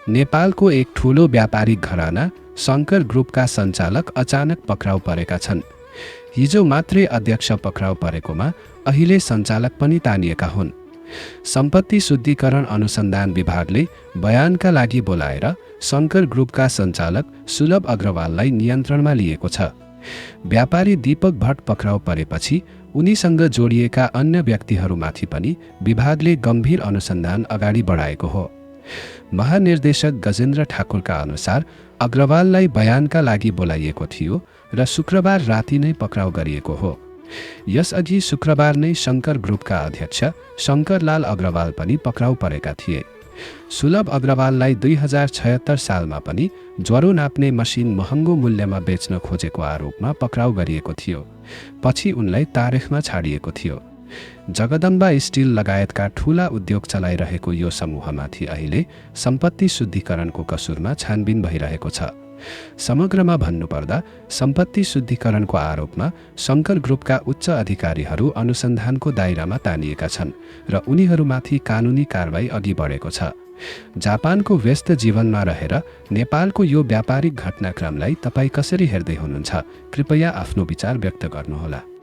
नेपालको एक ठूलो व्यापारिक घराना शङ्कर ग्रुपका सञ्चालक अचानक पक्राउ परेका छन्। हिजो मात्रै अध्यक्ष पक्राउ परेकोमा अहिले सञ्चालक पनि तानिएका हुन्। सम्पत्ति शुद्धिकरण अनुसन्धान विभागले बयानका लागि बोलाएर शङ्कर ग्रुपका सञ्चालक सुलभ अग्रवाललाई नियन्त्रणमा लिएको छ। व्यापारी दीपक भट्ट पक्राउ परेपछि उनीसँग जोडिएका अन्य व्यक्तिहरूमाथि पनि विभागले गम्भीर अनुसन्धान अगाडि बढाएको हो। महानिर्देशक गजेन्द्र ठाकुरका अनुसार अग्रवाललाई बयानका लागि बोलाइएको थियो र शुक्रबार राति नै पक्राउ गरिएको हो। यसअघि शुक्रबार नै शङ्कर ग्रुपका अध्यक्ष शङ्करलाल अग्रवाल पनि पक्राउ परेका थिए। सुलभ अग्रवाललाई 2076 सालमा पनि ज्वरो नाप्ने मसिन महँगो मूल्यमा बेच्न खोजेको आरोपमा पक्राउ गरिएको थियो। पछि उनलाई तारेखमा छाडिएको थियो। जगदम्बा स्टिल लगायतका ठूला उद्योग चलाइरहेको यो समूहमाथि अहिले सम्पत्ति शुद्धिकरणको कसुरमा छानबिन भइरहेको छ। समग्रमा भन्नुपर्दा सम्पत्ति शुद्धिकरणको आरोपमा शङ्कर ग्रुपका उच्च अधिकारीहरू अनुसन्धानको दायरामा तानिएका छन् र उनीहरूमाथि कानुनी कारबाही अघि बढेको छ। जापानको व्यस्त जीवनमा रहेर नेपालको यो व्यापारिक घटनाक्रमलाई तपाईँ कसरी हेर्दै हुनुहुन्छ? कृपया आफ्नो विचार व्यक्त गर्नुहोला।